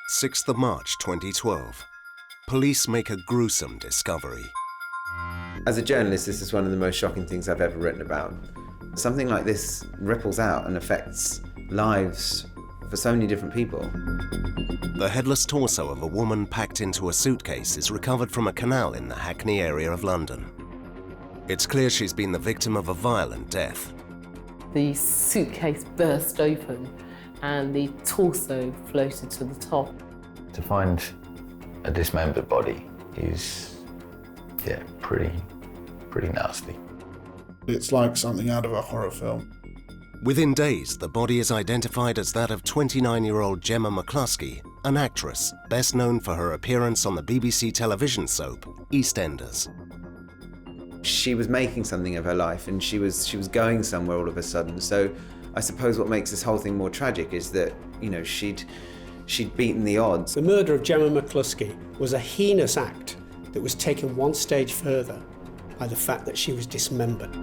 6th of March 2012. Police make a gruesome discovery. As a journalist, this is one of the most shocking things I've ever written about. Something like this ripples out and affects lives for so many different people. The headless torso of a woman packed into a suitcase is recovered from a canal in the Hackney area of London. It's clear she's been the victim of a violent death. The suitcase burst open and the torso floated to the top. To find a dismembered body is, pretty nasty. It's like something out of a horror film. Within days, the body is identified as that of 29-year-old Gemma McCluskie, an actress best known for her appearance on the BBC television soap Eastenders. She was making something of her life, and she was going somewhere all of a sudden. So I suppose what makes this whole thing more tragic is that, she'd beaten the odds. The murder of Gemma McCluskie was a heinous act that was taken one stage further by the fact that she was dismembered.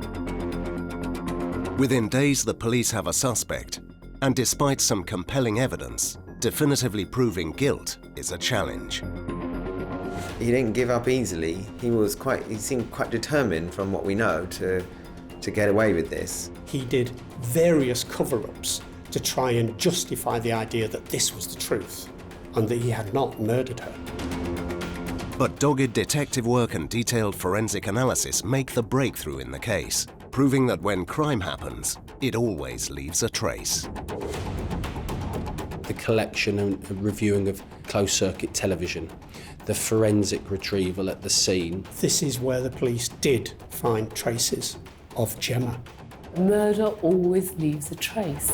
Within days, the police have a suspect, and despite some compelling evidence, definitively proving guilt is a challenge. He didn't give up easily. He seemed quite determined, from what we know, to get away with this. He did various cover-ups to try and justify the idea that this was the truth and that he had not murdered her. But dogged detective work and detailed forensic analysis make the breakthrough in the case, proving that when crime happens, it always leaves a trace. The collection and reviewing of closed-circuit television, the forensic retrieval at the scene. This is where the police did find traces of Gemma. Murder always leaves a trace.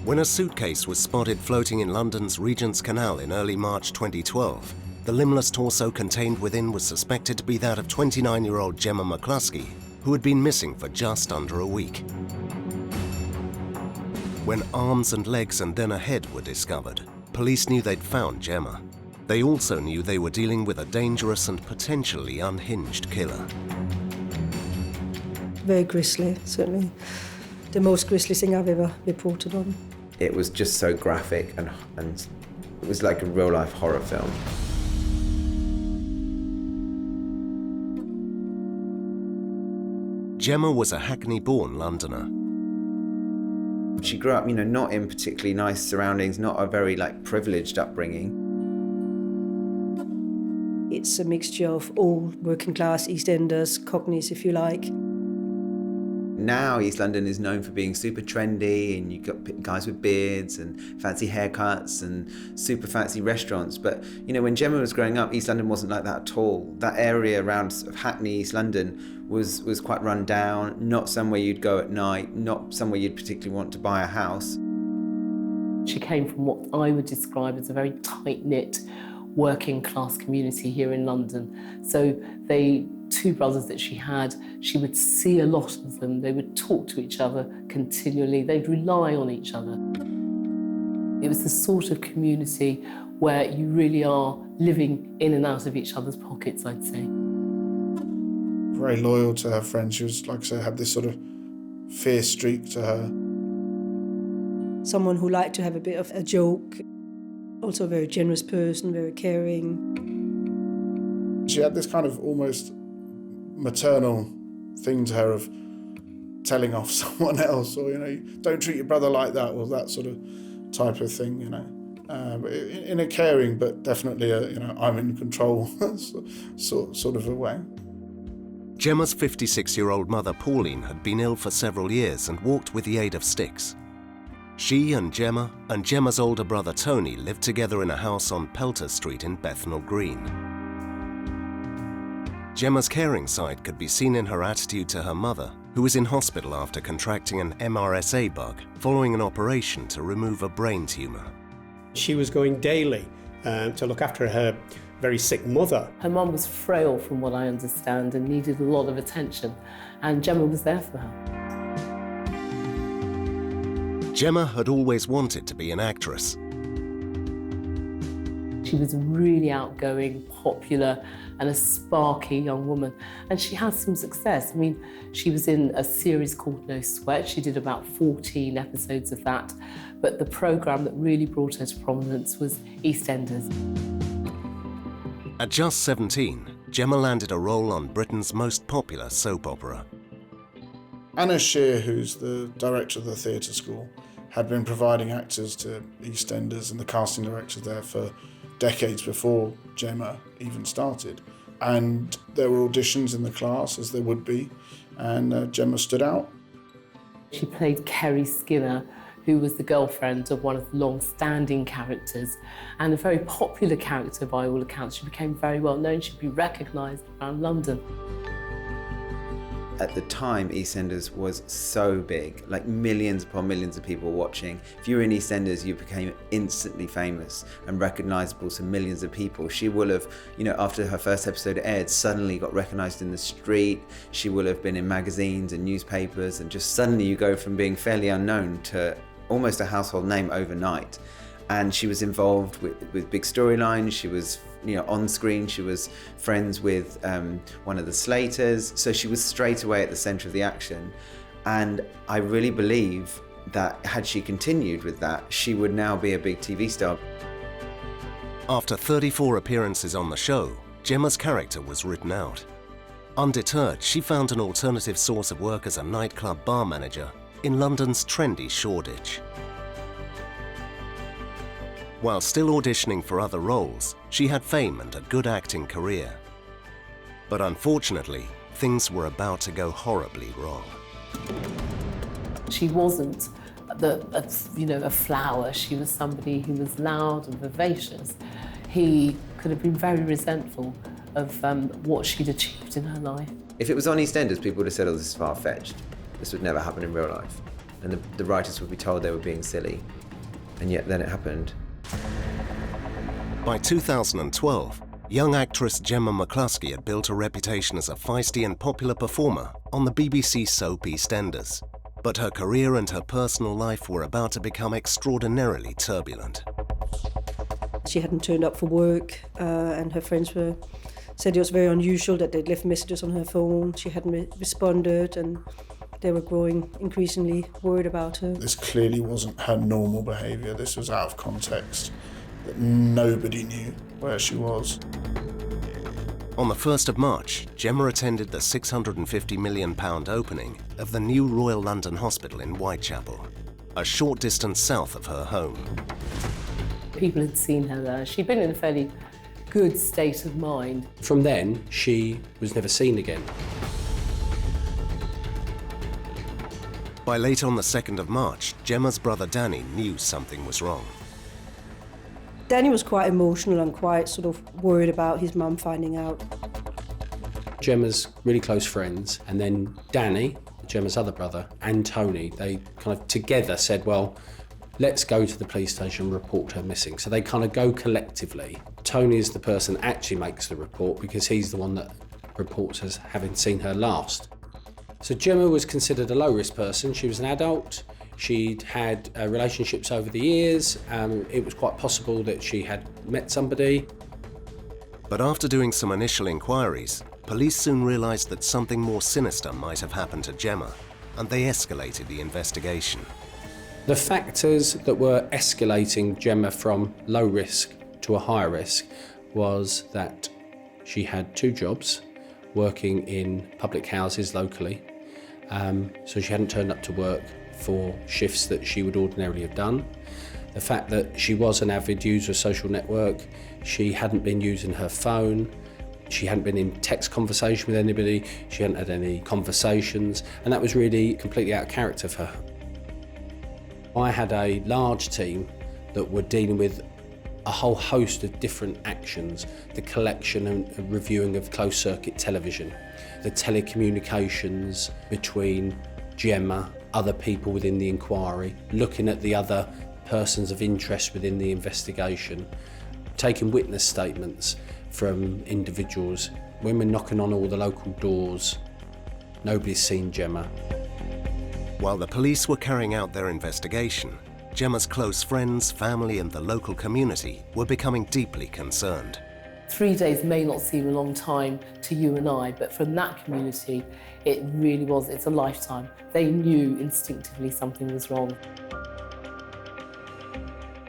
When a suitcase was spotted floating in London's Regents Canal in early March 2012, the limbless torso contained within was suspected to be that of 29-year-old Gemma McCluskie, who had been missing for just under a week. When arms and legs and then a head were discovered, police knew they'd found Gemma. They also knew they were dealing with a dangerous and potentially unhinged killer. Very grisly, certainly. The most grisly thing I've ever reported on. It was just so graphic and it was like a real-life horror film. Gemma was a Hackney-born Londoner. She grew up, not in particularly nice surroundings, not a very privileged upbringing. It's a mixture of all working class Eastenders, Cockneys if you like. Now East London is known for being super trendy, and you've got guys with beards and fancy haircuts and super fancy restaurants. But, when Gemma was growing up, East London wasn't like that at all. That area around sort of Hackney, East London was quite run down, not somewhere you'd go at night, not somewhere you'd particularly want to buy a house. She came from what I would describe as a very tight-knit working class community here in London. So two brothers that she had, she would see a lot of them. They would talk to each other continually. They'd rely on each other. It was the sort of community where you really are living in and out of each other's pockets, I'd say. Very loyal to her friends. She was, like I say, had this sort of fierce streak to her. Someone who liked to have a bit of a joke. Also a very generous person, very caring. She had this kind of almost maternal thing to her of telling off someone else, or don't treat your brother like that, or that sort of type of thing, but in a caring but definitely I'm in control sort of a way. Gemma's 56-year-old mother Pauline had been ill for several years and walked with the aid of sticks. She and Gemma's older brother Tony lived together in a house on Pelter Street in Bethnal Green. Gemma's caring side could be seen in her attitude to her mother, who was in hospital after contracting an MRSA bug following an operation to remove a brain tumour. She was going daily to look after her very sick mother. Her mum was frail from what I understand and needed a lot of attention, and Gemma was there for her. Gemma had always wanted to be an actress. She was really outgoing, popular, and a sparky young woman. And she had some success. I mean, she was in a series called No Sweat. She did about 14 episodes of that. But the programme that really brought her to prominence was Eastenders. At just 17, Gemma landed a role on Britain's most popular soap opera. Anna Shear, who's the director of the theatre school, had been providing actors to Eastenders and the casting director there for decades before Gemma even started. And there were auditions in the class, as there would be, and Gemma stood out. She played Kerry Skinner, who was the girlfriend of one of the long-standing characters, and a very popular character by all accounts. She became very well known. She'd be recognised around London. At the time, EastEnders was so big, like millions upon millions of people watching. If you were in EastEnders, you became instantly famous and recognisable to millions of people. She will have, after her first episode aired, suddenly got recognised in the street. She will have been in magazines and newspapers, and just suddenly you go from being fairly unknown to almost a household name overnight. And she was involved with big storylines. She was on screen. She was friends with one of the Slaters. So she was straight away at the centre of the action. And I really believe that had she continued with that, she would now be a big TV star. After 34 appearances on the show, Gemma's character was written out. Undeterred, she found an alternative source of work as a nightclub bar manager in London's trendy Shoreditch. While still auditioning for other roles, she had fame and a good acting career. But unfortunately, things were about to go horribly wrong. She wasn't a flower. She was somebody who was loud and vivacious. He could have been very resentful of what she'd achieved in her life. If it was on EastEnders, people would have said, oh, this is far-fetched. This would never happen in real life. And the writers would be told they were being silly. And yet then it happened. By 2012, young actress Gemma McCluskie had built a reputation as a feisty and popular performer on the BBC soap EastEnders. But her career and her personal life were about to become extraordinarily turbulent. She hadn't turned up for work, and her friends said it was very unusual that they'd left messages on her phone. She hadn't responded, and they were growing increasingly worried about her. This clearly wasn't her normal behaviour. This was out of context. That nobody knew where she was. On the 1st of March, Gemma attended the £650 million opening of the new Royal London Hospital in Whitechapel, a short distance south of her home. People had seen her there. She'd been in a fairly good state of mind. From then, she was never seen again. By late on the 2nd of March, Gemma's brother Danny knew something was wrong. Danny was quite emotional and quite sort of worried about his mum finding out. Gemma's really close friends, and then Danny, Gemma's other brother, and Tony, they kind of together said, well, let's go to the police station and report her missing. So they kind of go collectively. Tony is the person that actually makes the report because he's the one that reports as having seen her last. So Gemma was considered a low-risk person. She was an adult. She'd had relationships over the years. It was quite possible that she had met somebody. But after doing some initial inquiries, police soon realised that something more sinister might have happened to Gemma, and they escalated the investigation. The factors that were escalating Gemma from low risk to a higher risk was that she had 2 jobs, working in public houses locally. So she hadn't turned up to work for shifts that she would ordinarily have done. The fact that she was an avid user of social network, she hadn't been using her phone, she hadn't been in text conversation with anybody, she hadn't had any conversations, and that was really completely out of character for her. I had a large team that were dealing with a whole host of different actions, the collection and reviewing of closed-circuit television, the telecommunications between Gemma, other people within the inquiry, looking at the other persons of interest within the investigation, taking witness statements from individuals. When we're knocking on all the local doors, nobody's seen Gemma. While the police were carrying out their investigation, Gemma's close friends, family and the local community were becoming deeply concerned. 3 days may not seem a long time to you and I, but from that community, it really was, it's a lifetime. They knew instinctively something was wrong.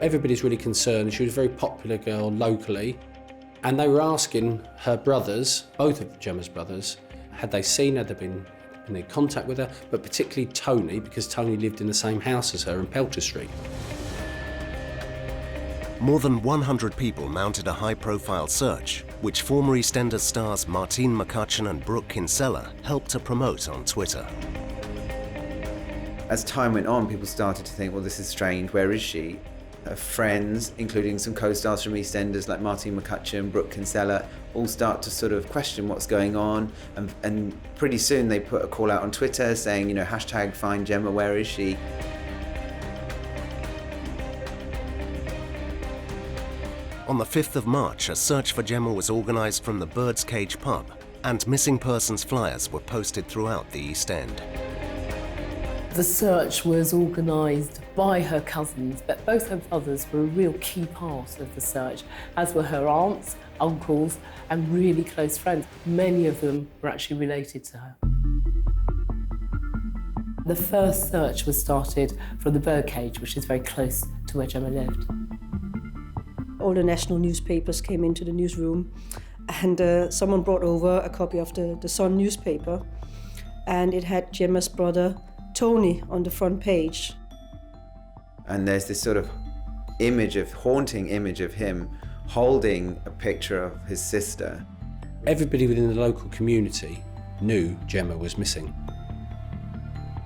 Everybody's really concerned. She was a very popular girl locally, and they were asking her brothers, both of Gemma's brothers, had they seen her, had they been in contact with her, but particularly Tony, because Tony lived in the same house as her in Pelter Street. More than 100 people mounted a high-profile search, which former EastEnders stars Martine McCutcheon and Brooke Kinsella helped to promote on Twitter. As time went on, people started to think, well, this is strange, where is she? Her friends, including some co-stars from EastEnders like Martine McCutcheon, Brooke Kinsella, all start to sort of question what's going on, and pretty soon they put a call out on Twitter saying, you know, hashtag find Gemma, where is she? On the 5th of March, a search for Gemma was organised from the Bird's Cage pub, and missing persons flyers were posted throughout the East End. The search was organised by her cousins, but both her brothers were a real key part of the search, as were her aunts, uncles, and really close friends. Many of them were actually related to her. The first search was started from the Birdcage, which is very close to where Gemma lived. All the national newspapers came into the newsroom, and someone brought over a copy of the Sun newspaper, and it had Gemma's brother Tony on the front page. And there's this sort of haunting image of him holding a picture of his sister. Everybody within the local community knew Gemma was missing.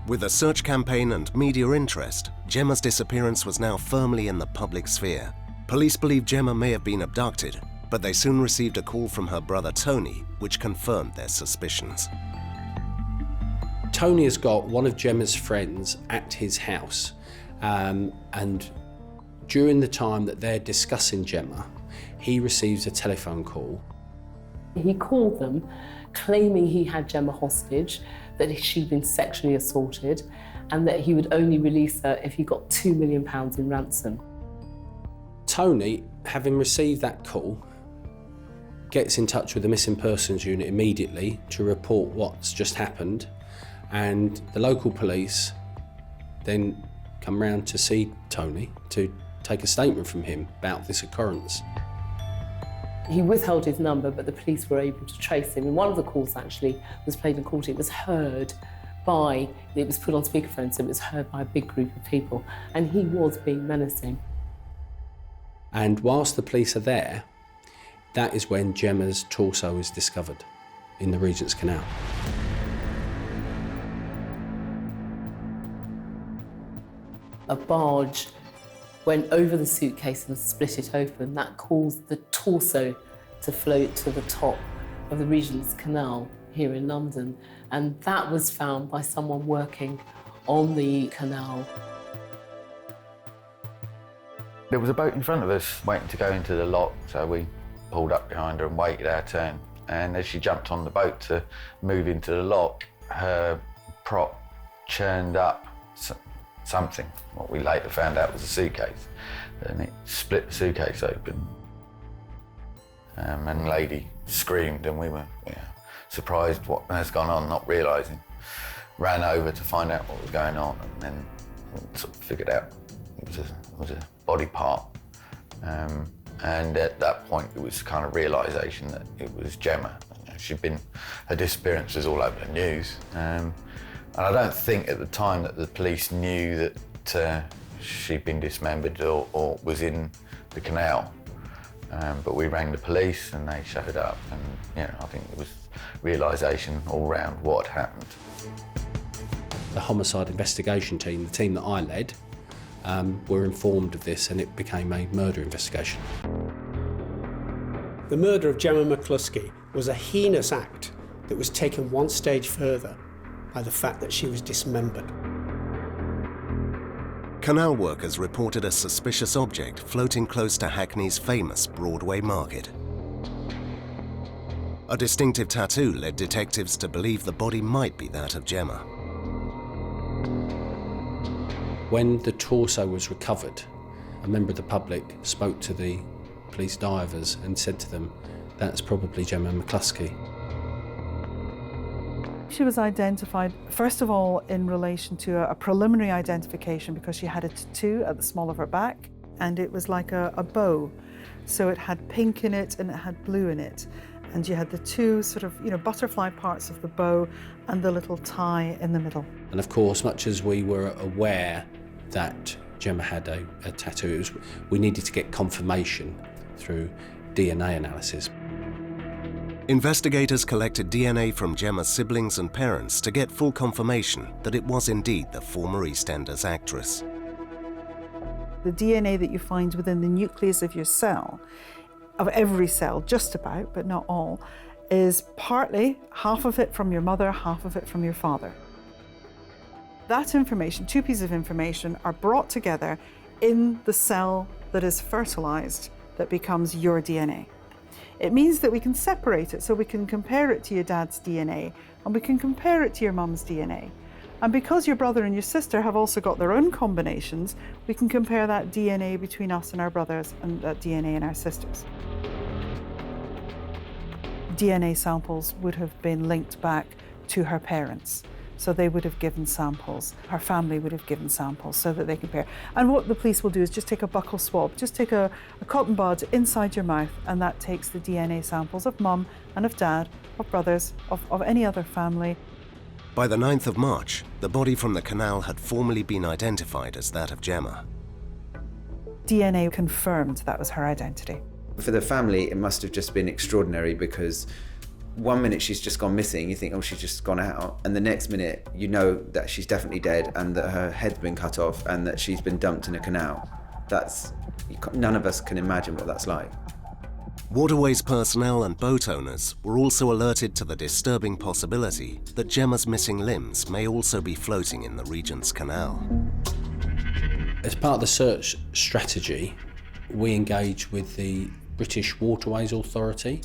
With a search campaign and media interest, Gemma's disappearance was now firmly in the public sphere. Police believe Gemma may have been abducted, but they soon received a call from her brother Tony, which confirmed their suspicions. Tony has got one of Gemma's friends at his house, and during the time that they're discussing Gemma, he receives a telephone call. He called them, claiming he had Gemma hostage, that she'd been sexually assaulted, and that he would only release her if he got £2 million in ransom. Tony, having received that call, gets in touch with the Missing Persons Unit immediately to report what's just happened, and the local police then come round to see Tony to take a statement from him about this occurrence. He withheld his number, but the police were able to trace him. And one of the calls actually was played in court. It was heard by, it was put on speakerphone, so it was heard by a big group of people, and he was being menacing. And whilst the police are there, that is when Gemma's torso is discovered in the Regents Canal. A barge went over the suitcase and split it open. That caused the torso to float to the top of the Regents Canal here in London. And that was found by someone working on the canal. There was a boat in front of us waiting to go into the lock, so we pulled up behind her and waited our turn. And as she jumped on the boat to move into the lock, her prop churned up something, what we later found out was a suitcase. And it split the suitcase open. And the lady screamed, and we were surprised what has gone on, not realising. Ran over to find out what was going on, and then sort of figured out it was a body part. And at that point, it was kind of realisation that it was Gemma. Her disappearance was all over the news. And I don't think at the time that the police knew that she'd been dismembered or was in the canal. But we rang the police and they showed up, and I think it was realisation all round what had happened. The homicide investigation team, the team that I led, were informed of this, and it became a murder investigation. The murder of Gemma McCluskie was a heinous act that was taken one stage further by the fact that she was dismembered. Canal workers reported a suspicious object floating close to Hackney's famous Broadway market. A distinctive tattoo led detectives to believe the body might be that of Gemma. When the torso was recovered, a member of the public spoke to the police divers and said to them, "That's probably Gemma McCluskie." She was identified, first of all, in relation to a preliminary identification because she had a tattoo at the small of her back, and it was like a bow. So it had pink in it and it had blue in it. And you had the two sort of, butterfly parts of the bow and the little tie in the middle. And of course, much as we were aware that Gemma had a tattoo, we needed to get confirmation through DNA analysis. Investigators collected DNA from Gemma's siblings and parents to get full confirmation that it was indeed the former Eastenders actress. The DNA that you find within the nucleus of your cell, of every cell, just about, but not all, is partly half of it from your mother, half of it from your father. That information, two pieces of information, are brought together in the cell that is fertilized that becomes your DNA. It means that we can separate it, so we can compare it to your dad's DNA and we can compare it to your mum's DNA. And because your brother and your sister have also got their own combinations, we can compare that DNA between us and our brothers and that DNA in our sisters. DNA samples would have been linked back to her parents. So they would have given samples, her family would have given samples so that they compare. And what the police will do is just take a buccal swab, just take a cotton bud inside your mouth, and that takes the DNA samples of mum and of dad, of brothers, of any other family. By the 9th of March, the body from the canal had formally been identified as that of Gemma. DNA confirmed that was her identity. For the family, it must have just been extraordinary because one minute she's just gone missing, you think, oh, she's just gone out. And the next minute, you know that she's definitely dead and that her head's been cut off and that she's been dumped in a canal. None of us can imagine what that's like. Waterways personnel and boat owners were also alerted to the disturbing possibility that Gemma's missing limbs may also be floating in the Regents Canal. As part of the search strategy, we engaged with the British Waterways Authority,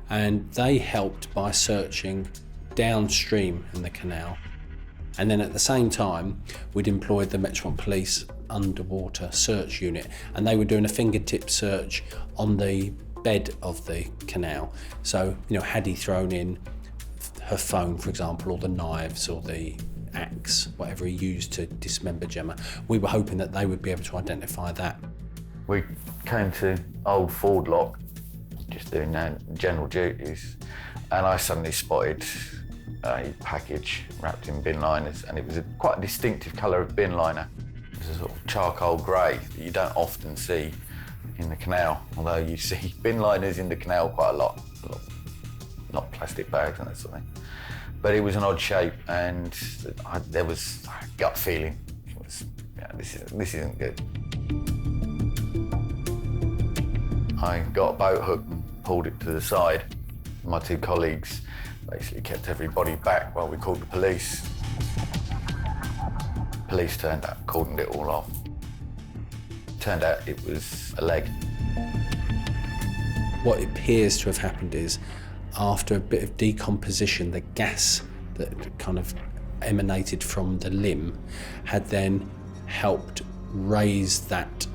and they helped by searching downstream in the canal. And then at the same time, we'd employed the Metropolitan Police underwater search unit, and they were doing a fingertip search on the bed of the canal. So, had he thrown in her phone, for example, or the knives or the axe, whatever he used to dismember Gemma, we were hoping that they would be able to identify that. We came to Old Ford Lock, just doing general duties, and I suddenly spotted a package wrapped in bin liners, and it was quite a distinctive colour of bin liner. It was a sort of charcoal grey that you don't often see in the canal, although you see bin liners in the canal quite a lot, not plastic bags and that sort of thing. But it was an odd shape, and there was a gut feeling. It was, this isn't good. I got a boat hook and pulled it to the side. My two colleagues basically kept everybody back while we called the police. Police turned up, cordoned it all off. Turned out it was a leg. What appears to have happened is, after a bit of decomposition, the gas that kind of emanated from the limb had then helped raise that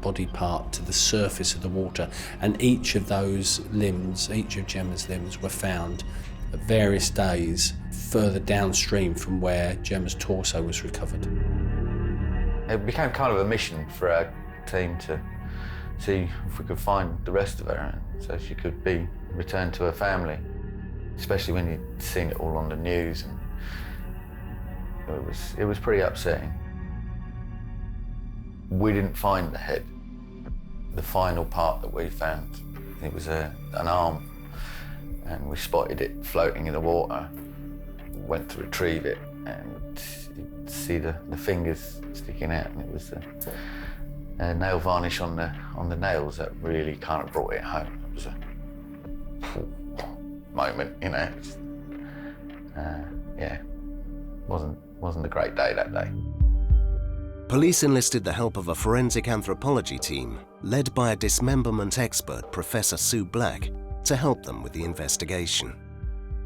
body part to the surface of the water, and each of those limbs, each of Gemma's limbs, were found at various days further downstream from where Gemma's torso was recovered. It became kind of a mission for our team to see if we could find the rest of her so she could be returned to her family, especially when you'd seen it all on the news, and it was pretty upsetting. We didn't find the head. The final part that we found, it was an arm, and we spotted it floating in the water. Went to retrieve it, and you'd see the fingers sticking out, and it was the nail varnish on the nails that really kind of brought it home. It was a moment, you know. Yeah, wasn't a great day that day. Police enlisted the help of a forensic anthropology team led by a dismemberment expert, Professor Sue Black, to help them with the investigation.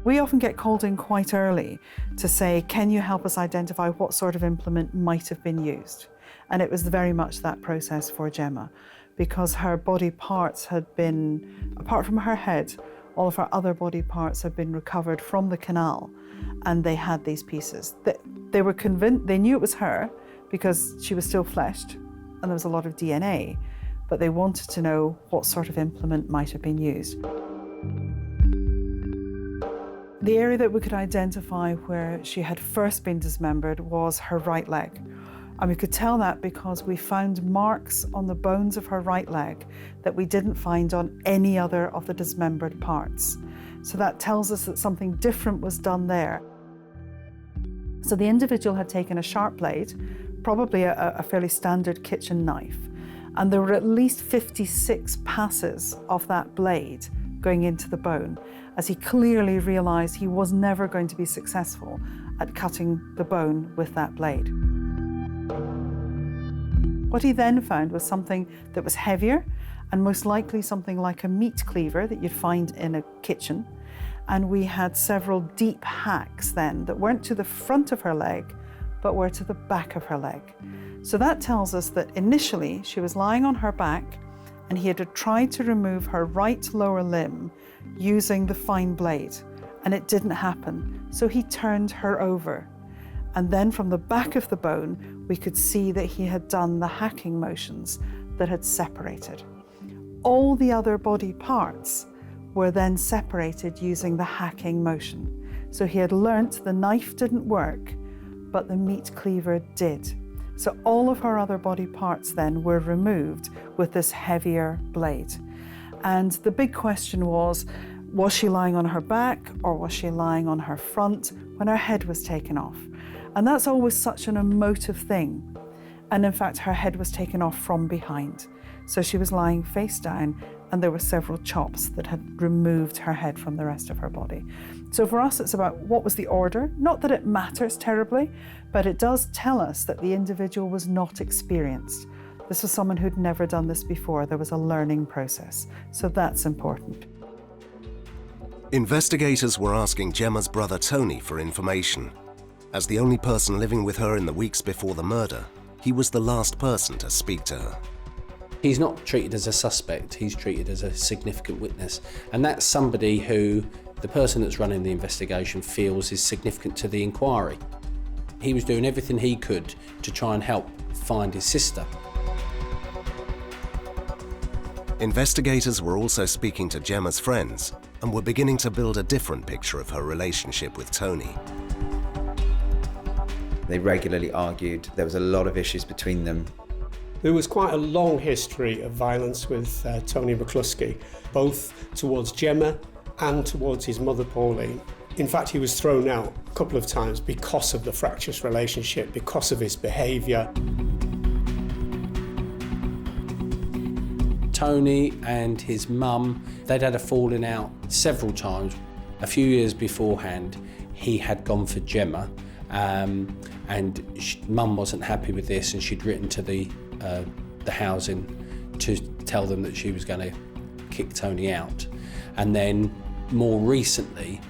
We often get called in quite early to say, can you help us identify what sort of implement might have been used? And it was very much that process for Gemma, because her body parts had been, apart from her head, all of her other body parts had been recovered from the canal, and they had these pieces. They were convinced, they knew it was her because she was still fleshed and there was a lot of DNA, but they wanted to know what sort of implement might have been used. The area that we could identify where she had first been dismembered was her right leg. And we could tell that because we found marks on the bones of her right leg that we didn't find on any other of the dismembered parts. So that tells us that something different was done there. So the individual had taken a sharp blade, probably a fairly standard kitchen knife, and there were at least 56 passes of that blade going into the bone, as he clearly realised he was never going to be successful at cutting the bone with that blade. What he then found was something that was heavier and most likely something like a meat cleaver that you'd find in a kitchen. And we had several deep hacks then that weren't to the front of her leg, but were to the back of her leg. So that tells us that initially she was lying on her back and he had tried to remove her right lower limb using the fine blade, and it didn't happen. So he turned her over. And then from the back of the bone, we could see that he had done the hacking motions that had separated. All the other body parts were then separated using the hacking motion. So he had learnt the knife didn't work, but the meat cleaver did. So all of her other body parts then were removed with this heavier blade. And the big question was she lying on her back or was she lying on her front when her head was taken off? And that's always such an emotive thing. And in fact, her head was taken off from behind. So she was lying face down and there were several chops that had removed her head from the rest of her body. So for us, it's about what was the order. Not that it matters terribly, but it does tell us that the individual was not experienced. This was someone who'd never done this before. There was a learning process. So that's important. Investigators were asking Gemma's brother Tony for information. As the only person living with her in the weeks before the murder, he was the last person to speak to her. He's not treated as a suspect, he's treated as a significant witness. And that's somebody who the person that's running the investigation feels is significant to the inquiry. He was doing everything he could to try and help find his sister. Investigators were also speaking to Gemma's friends and were beginning to build a different picture of her relationship with Tony. They regularly argued. There was a lot of issues between them. There was quite a long history of violence with Tony McCluskie, both towards Gemma and towards his mother, Pauline. In fact, he was thrown out a couple of times because of the fractious relationship, because of his behaviour. Tony and his mum, they'd had a falling out several times. A few years beforehand, he had gone for Gemma, and mum wasn't happy with this, and she'd written to the housing to tell them that she was going to kick Tony out. And then more recently,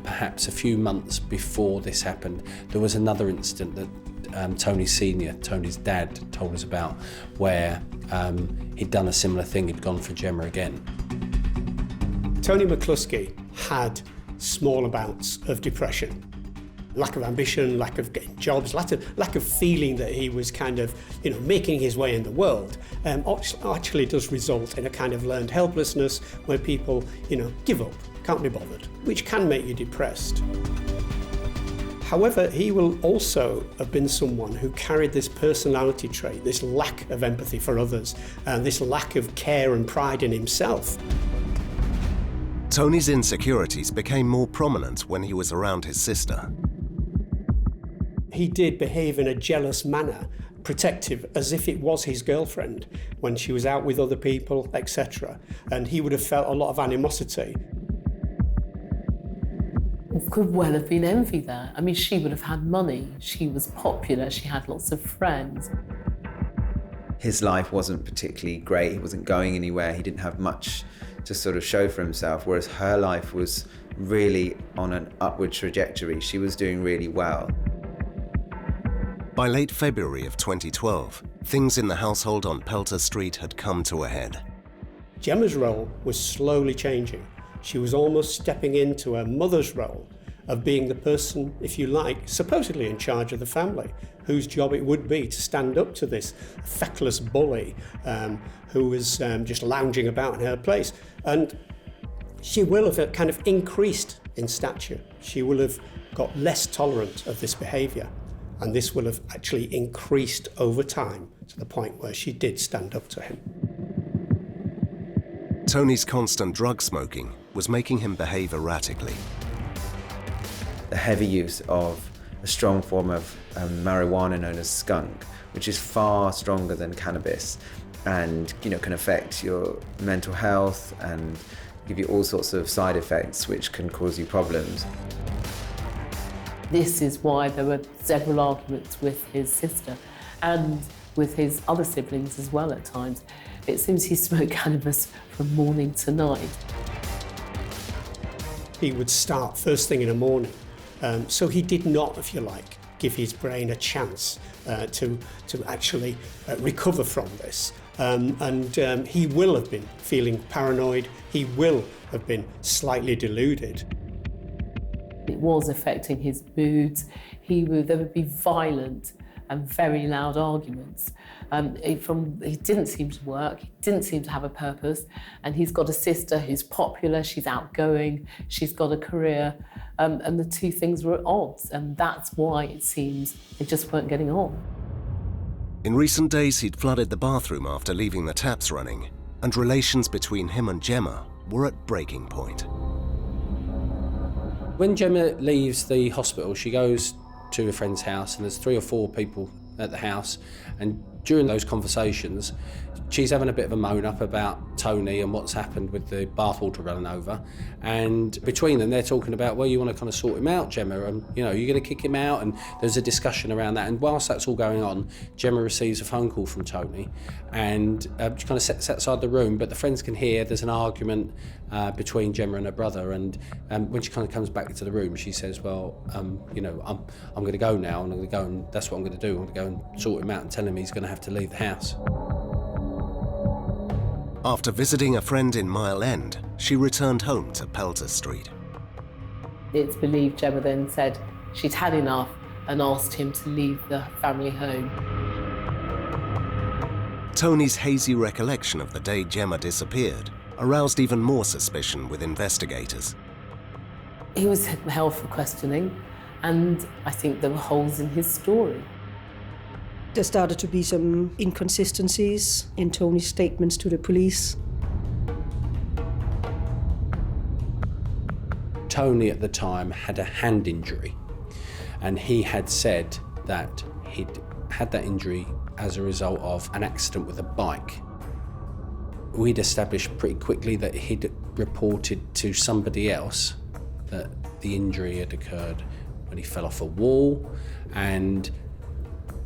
perhaps a few months before this happened, there was another incident that Tony Senior, Tony's dad, told us about, where he'd done a similar thing, he'd gone for Gemma again. Tony McCluskie had small amounts of depression. Lack of ambition, lack of getting jobs, lack of feeling that he was kind of, making his way in the world, actually does result in a kind of learned helplessness where people, give up, can't be bothered, which can make you depressed. However, he will also have been someone who carried this personality trait, this lack of empathy for others, and this lack of care and pride in himself. Tony's insecurities became more prominent when he was around his sister. he did behave in a jealous manner, protective, as if it was his girlfriend when she was out with other people, etc. And he would have felt a lot of animosity. It could well have been envy there. I mean, she would have had money, she was popular, she had lots of friends. His life wasn't particularly great, he wasn't going anywhere, he didn't have much to sort of show for himself, whereas her life was really on an upward trajectory. She was doing really well. By late February of 2012, things in the household on Pelter Street had come to a head. Gemma's role was slowly changing. She was almost stepping into her mother's role of being the person, if you like, supposedly in charge of the family, whose job it would be to stand up to this feckless bully who was just lounging about in her place. And she will have kind of increased in stature. She will have got less tolerant of this behaviour, and this will have actually increased over time to the point where she did stand up to him. Tony's constant drug smoking was making him behave erratically. The heavy use of a strong form of marijuana known as skunk, which is far stronger than cannabis, and can affect your mental health and give you all sorts of side effects which can cause you problems. This is why there were several arguments with his sister and with his other siblings as well at times. It seems he smoked cannabis from morning to night. He would start first thing in the morning. So he did not, if you like, give his brain a chance to actually recover from this. And he will have been feeling paranoid. He will have been slightly deluded. It was affecting his moods. There would be violent and very loud arguments. He didn't seem to work, he didn't seem to have a purpose, and he's got a sister who's popular, she's outgoing, she's got a career, and the two things were at odds, and that's why it seems they just weren't getting on. In recent days, he'd flooded the bathroom after leaving the taps running, and relations between him and Gemma were at breaking point. When Gemma leaves the hospital, she goes to a friend's house, and there's 3 or 4 people at the house, and during those conversations she's having a bit of a moan up about Tony and what's happened with the bathwater running over, and between them they're talking about, well, you want to kind of sort him out, Gemma, and you're going to kick him out, and there's a discussion around that. And whilst that's all going on, Gemma receives a phone call from Tony, and she kind of sits outside the room, but the friends can hear there's an argument between Gemma and her brother, and when she kind of comes back to the room, she says, well, I'm going to go now, and I'm going to go, and that's what I'm going to do. I'm going to go and sort him out and tell him he's going to have to leave the house. After visiting a friend in Mile End, she returned home to Pelter Street. It's believed Gemma then said she'd had enough and asked him to leave the family home. Tony's hazy recollection of the day Gemma disappeared aroused even more suspicion with investigators. He was held for questioning, and I think there were holes in his story. There started to be some inconsistencies in Tony's statements to the police. Tony at the time had a hand injury, and he had said that he'd had that injury as a result of an accident with a bike. We'd established pretty quickly that he'd reported to somebody else that the injury had occurred when he fell off a wall, and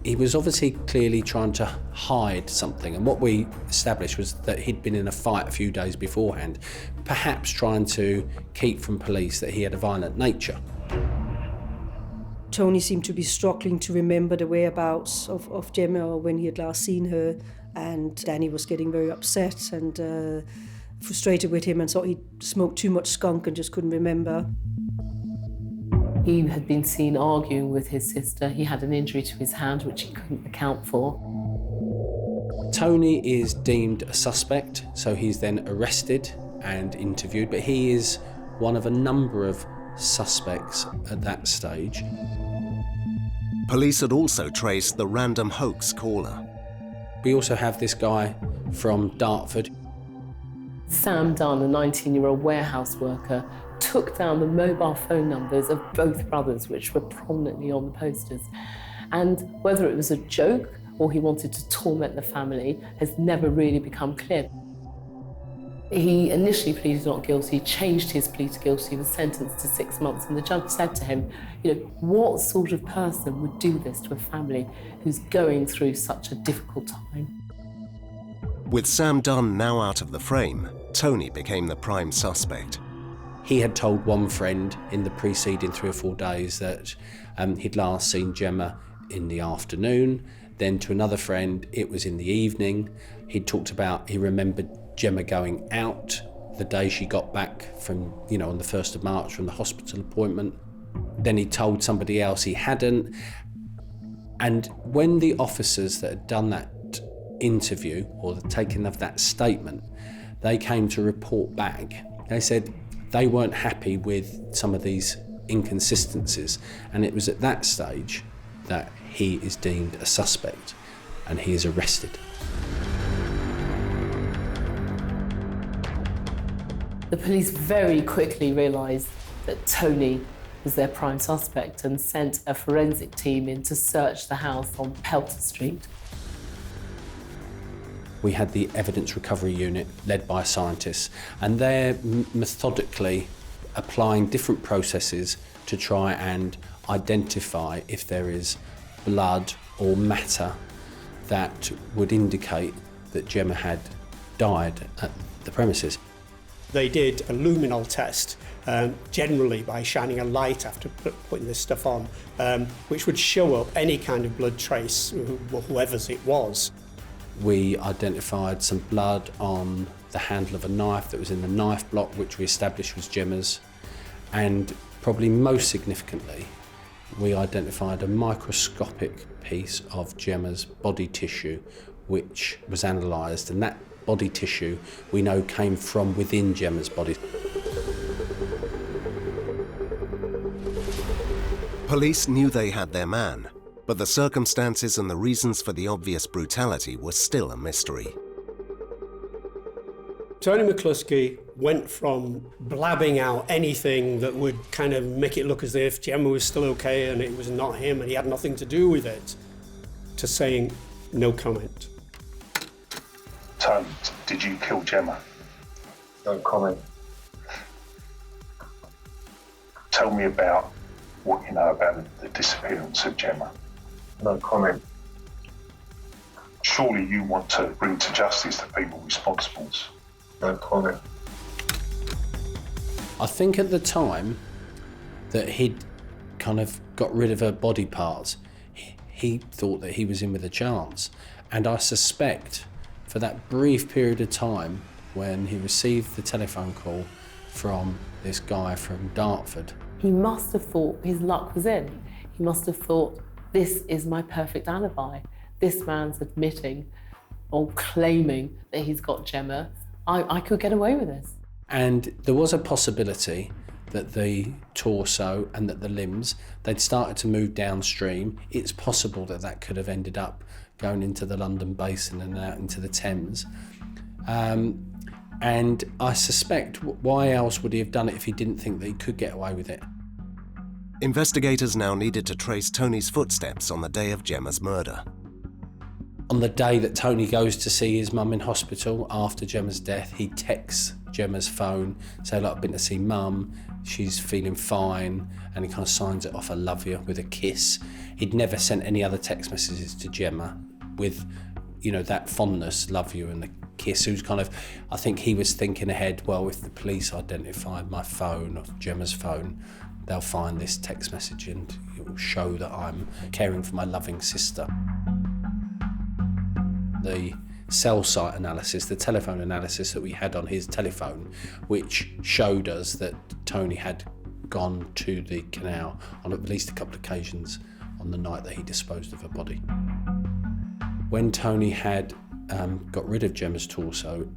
he was obviously clearly trying to hide something. And what we established was that he'd been in a fight a few days beforehand, perhaps trying to keep from police that he had a violent nature. Tony seemed to be struggling to remember the whereabouts of Gemma or when he had last seen her, and Danny was getting very upset and frustrated with him and thought he'd smoked too much skunk and just couldn't remember. He had been seen arguing with his sister. He had an injury to his hand, which he couldn't account for. Tony is deemed a suspect, so he's then arrested and interviewed, but he is one of a number of suspects at that stage. Police had also traced the random hoax caller. We also have this guy from Dartford. Sam Dunn, a 19-year-old warehouse worker, took down the mobile phone numbers of both brothers, which were prominently on the posters. And whether it was a joke or he wanted to torment the family has never really become clear. He initially pleaded not guilty, changed his plea to guilty, was sentenced to 6 months, and the judge said to him, what sort of person would do this to a family who's going through such a difficult time? With Sam Dunn now out of the frame, Tony became the prime suspect. He had told one friend in the preceding 3 or 4 days that he'd last seen Gemma in the afternoon. Then to another friend, it was in the evening. He remembered Gemma going out the day she got back from, on the 1st of March from the hospital appointment. Then he told somebody else he hadn't. And when the officers that had done that interview or the taking of that statement, they came to report back, they said they weren't happy with some of these inconsistencies. And it was at that stage that he is deemed a suspect and he is arrested. The police very quickly realised that Tony was their prime suspect and sent a forensic team in to search the house on Pelter Street. We had the evidence recovery unit led by scientists, and they're methodically applying different processes to try and identify if there is blood or matter that would indicate that Gemma had died at the premises. They did a luminol test, generally by shining a light after putting this stuff on, which would show up any kind of blood trace, whoever's it was. We identified some blood on the handle of a knife that was in the knife block, which we established was Gemma's. And probably most significantly, we identified a microscopic piece of Gemma's body tissue, which was analysed, and that body tissue we know came from within Gemma's body. Police knew they had their man, but the circumstances and the reasons for the obvious brutality were still a mystery. Tony McCluskie went from blabbing out anything that would kind of make it look as if Gemma was still okay and it was not him and he had nothing to do with it, to saying no comment. Tony, did you kill Gemma? No comment. Tell me about what you know about the disappearance of Gemma. No comment. Surely you want to bring to justice the people responsible. No comment. I think at the time that he'd kind of got rid of her body parts, he thought that he was in with a chance. And I suspect for that brief period of time when he received the telephone call from this guy from Dartford, He must have thought his luck was in. He must have thought, this is my perfect alibi. This man's admitting or claiming that he's got Gemma. I could get away with this. And there was a possibility that the torso and that the limbs, they'd started to move downstream. It's possible that that could have ended up going into the London Basin and out into the Thames. And I suspect, why else would he have done it if he didn't think that he could get away with it? Investigators now needed to trace Tony's footsteps on the day of Gemma's murder. On the day that Tony goes to see his mum in hospital after Gemma's death, he texts Gemma's phone, say, look, I've been to see mum, she's feeling fine, and he kind of signs it off, I love you, with a kiss. He'd never sent any other text messages to Gemma with, you know, that fondness, love you, and the kiss. Who's kind of, I think he was thinking ahead, well, if the police identified my phone or Gemma's phone, they'll find this text message and it will show that I'm caring for my loving sister. The cell site analysis, the telephone analysis that we had on his telephone, which showed us that Tony had gone to the canal on at least a couple of occasions on the night that he disposed of her body. When Tony had got rid of Gemma's torso,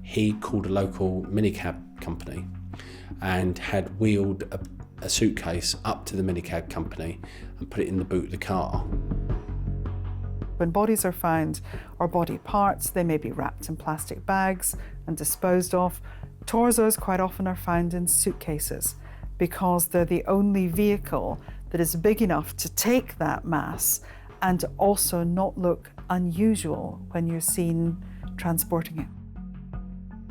he called a local minicab company and had wheeled a suitcase up to the minicab company and put it in the boot of the car. When bodies are found, or body parts, they may be wrapped in plastic bags and disposed of. Torsos quite often are found in suitcases because they're the only vehicle that is big enough to take that mass and to also not look unusual when you're seen transporting it.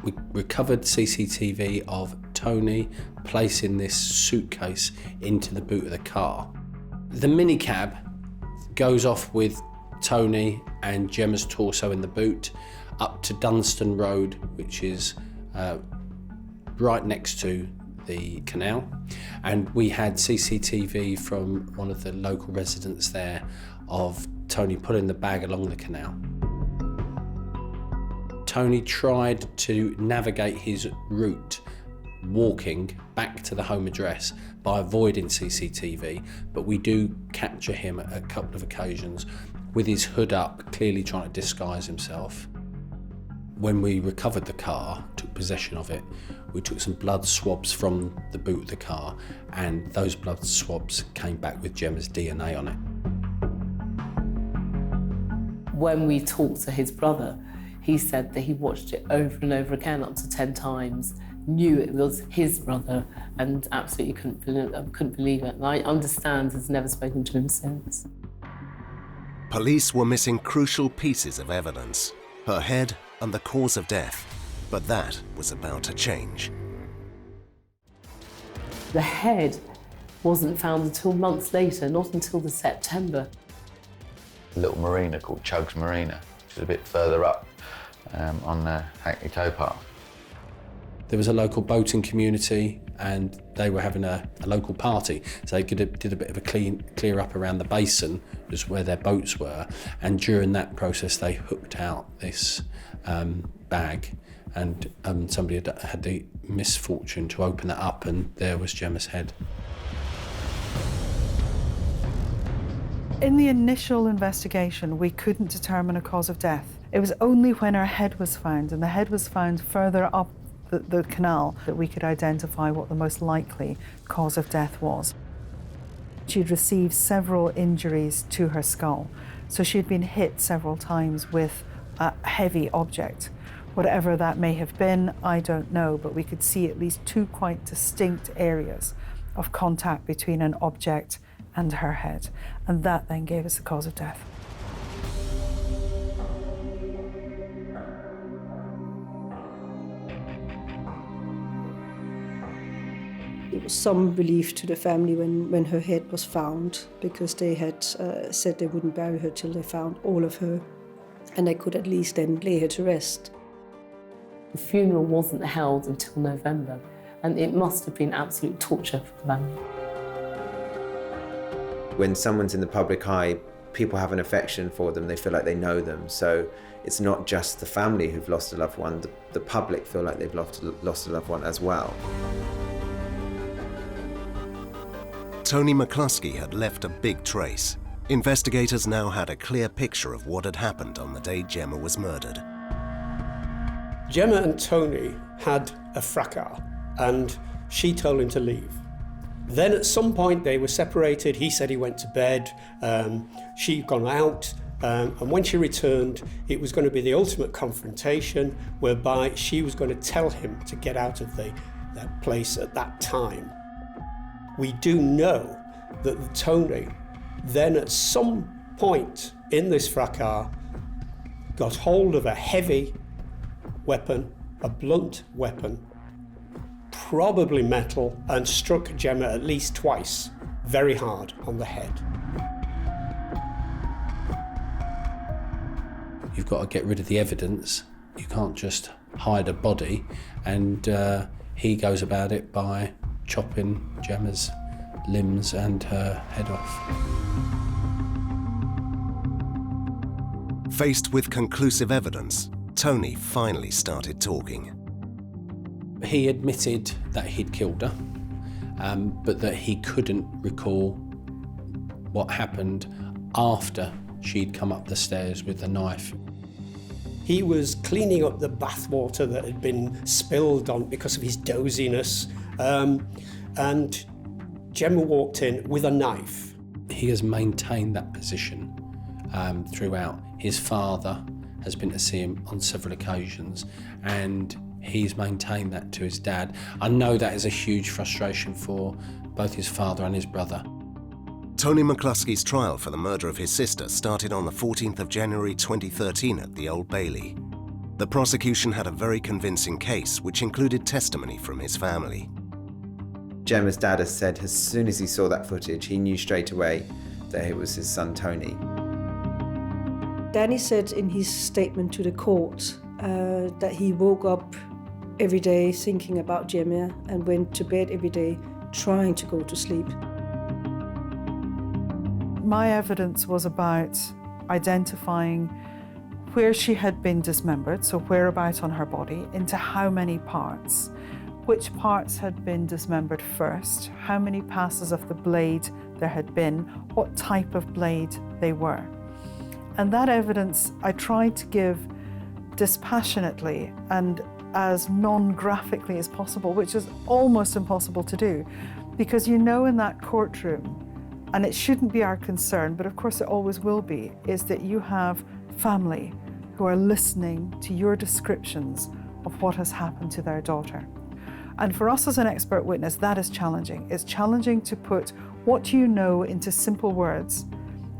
We recovered CCTV of Tony placing this suitcase into the boot of the car. The minicab goes off with Tony and Gemma's torso in the boot up to Dunstan Road, which is right next to the canal, and we had CCTV from one of the local residents there of Tony pulling the bag along the canal. Tony tried to navigate his route walking back to the home address by avoiding CCTV, but we do capture him at a couple of occasions with his hood up, clearly trying to disguise himself. When we recovered the car, took possession of it, we took some blood swabs from the boot of the car, and those blood swabs came back with Gemma's DNA on it. When we talked to his brother, he said that he watched it over and over again, up to 10 times, knew it was his brother, and absolutely couldn't believe it. And I understand has never spoken to him since. Police were missing crucial pieces of evidence: her head and the cause of death. But that was about to change. The head wasn't found until months later, not until the September. A little marina called Chugg's Marina, which is a bit further up on the Hackney towpath. There was a local boating community and they were having a local party. So they did a bit of a clear up around the basin, just where their boats were. And during that process, they hooked out this bag, and somebody had the misfortune to open it up, and there was Gemma's head. In the initial investigation, we couldn't determine a cause of death. It was only when her head was found, and the head was found further up the canal, that we could identify what the most likely cause of death was. She'd received several injuries to her skull, so she'd been hit several times with a heavy object. Whatever that may have been, I don't know, but we could see at least two quite distinct areas of contact between an object and her head, and that then gave us the cause of death. It was some relief to the family when her head was found, because they had said they wouldn't bury her till they found all of her, and they could at least then lay her to rest. The funeral wasn't held until November, and it must have been absolute torture for the family. When someone's in the public eye, people have an affection for them, they feel like they know them. So it's not just the family who've lost a loved one, the public feel like they've lost a loved one as well. Tony McCluskie had left a big trace. Investigators now had a clear picture of what had happened on the day Gemma was murdered. Gemma and Tony had a fracas, and she told him to leave. Then at some point they were separated. He said he went to bed, she'd gone out, and when she returned, it was going to be the ultimate confrontation, whereby she was going to tell him to get out of that place at that time. We do know that Tony then at some point in this fracas got hold of a heavy weapon, a blunt weapon, probably metal, and struck Gemma at least twice, very hard on the head. You've got to get rid of the evidence. You can't just hide a body, and he goes about it by chopping Gemma's limbs and her head off. Faced with conclusive evidence, Tony finally started talking. He admitted that he'd killed her, but that he couldn't recall what happened after she'd come up the stairs with the knife. He was cleaning up the bathwater that had been spilled on because of his doziness, and Gemma walked in with a knife. He has maintained that position throughout. His father has been to see him on several occasions, and he's maintained that to his dad. I know that is a huge frustration for both his father and his brother. Tony McCluskie's trial for the murder of his sister started on the 14th of January 2013 at the Old Bailey. The prosecution had a very convincing case, which included testimony from his family. Gemma's dad has said as soon as he saw that footage, he knew straight away that it was his son Tony. Danny said in his statement to the court that he woke up every day thinking about Gemma and went to bed every day trying to go to sleep. My evidence was about identifying where she had been dismembered, so whereabout on her body, into how many parts, which parts had been dismembered first, how many passes of the blade there had been, what type of blade they were. And that evidence I tried to give dispassionately and as non-graphically as possible, which is almost impossible to do, because you know in that courtroom, and it shouldn't be our concern, but of course it always will be, is that you have family who are listening to your descriptions of what has happened to their daughter. And for us as an expert witness, that is challenging. It's challenging to put what you know into simple words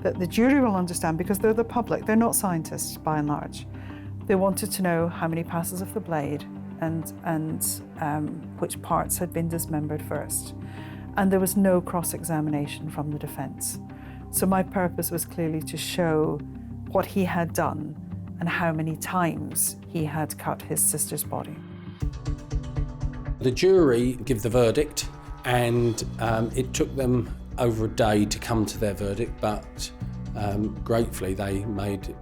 that the jury will understand, because they're the public, they're not scientists by and large. They wanted to know how many passes of the blade and which parts had been dismembered first. And there was no cross-examination from the defence. So my purpose was clearly to show what he had done and how many times he had cut his sister's body. The jury give the verdict, and it took them over a day to come to their verdict, but gratefully they made,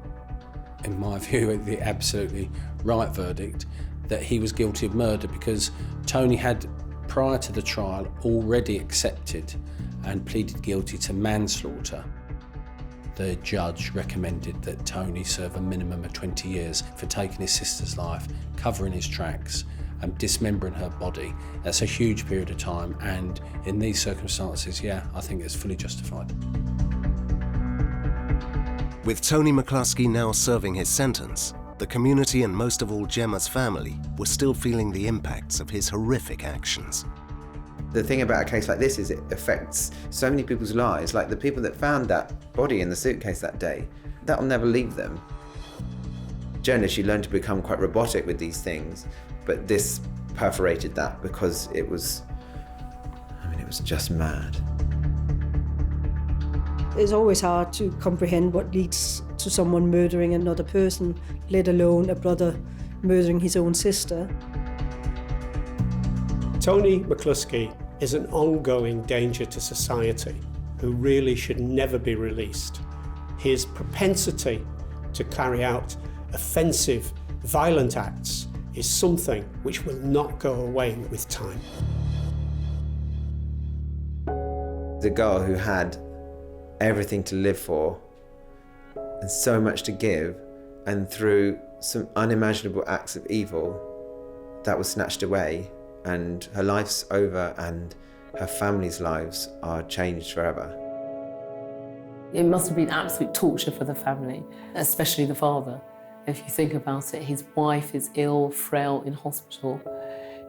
in my view, the absolutely right verdict that he was guilty of murder, because Tony had, prior to the trial, already accepted and pleaded guilty to manslaughter. The judge recommended that Tony serve a minimum of 20 years for taking his sister's life, covering his tracks and dismembering her body. That's a huge period of time, and in these circumstances, yeah, I think it's fully justified. With Tony McCluskie now serving his sentence, the community and most of all Gemma's family were still feeling the impacts of his horrific actions. The thing about a case like this is it affects so many people's lives. Like the people that found that body in the suitcase that day, that'll never leave them. Journalists, you learn to become quite robotic with these things, but this perforated that because it was just mad. It's always hard to comprehend what leads to someone murdering another person, let alone a brother murdering his own sister. Tony McCluskie is an ongoing danger to society who really should never be released. His propensity to carry out offensive, violent acts is something which will not go away with time. The girl who had everything to live for and so much to give, and through some unimaginable acts of evil, that was snatched away, and her life's over and her family's lives are changed forever. It must have been absolute torture for the family, especially the father. If you think about it, his wife is ill, frail, in hospital.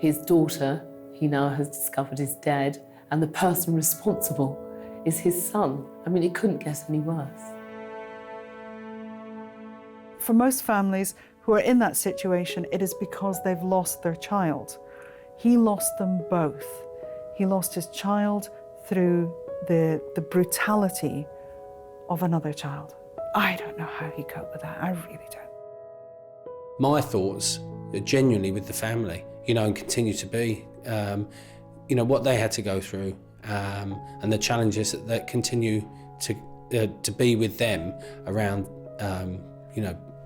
His daughter, he now has discovered, is dead, and the person responsible is his son. I mean, it couldn't get any worse. For most families who are in that situation, it is because they've lost their child. He lost them both. He lost his child through the brutality of another child. I don't know how he coped with that, I really don't. My thoughts are genuinely with the family, and continue to be, what they had to go through, and the challenges that continue to be with them around,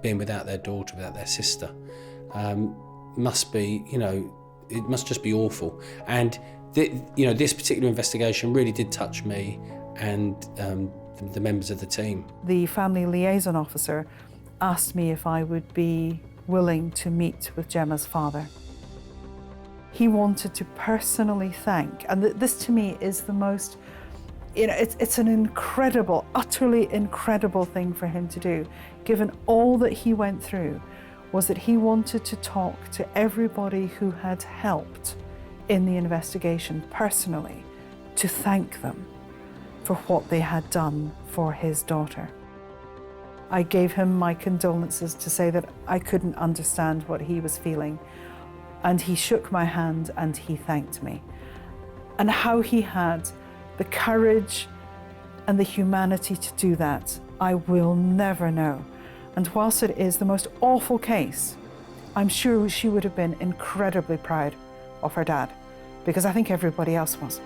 being without their daughter, without their sister, must be, it must just be awful. And this particular investigation really did touch me and the members of the team. The family liaison officer asked me if I would be willing to meet with Gemma's father. He wanted to personally thank, and this to me is the most, it's an incredible, utterly incredible thing for him to do, given all that he went through, was that he wanted to talk to everybody who had helped in the investigation personally, to thank them for what they had done for his daughter. I gave him my condolences to say that I couldn't understand what he was feeling, and he shook my hand and he thanked me. And how he had the courage and the humanity to do that, I will never know. And whilst it is the most awful case, I'm sure she would have been incredibly proud of her dad, because I think everybody else was.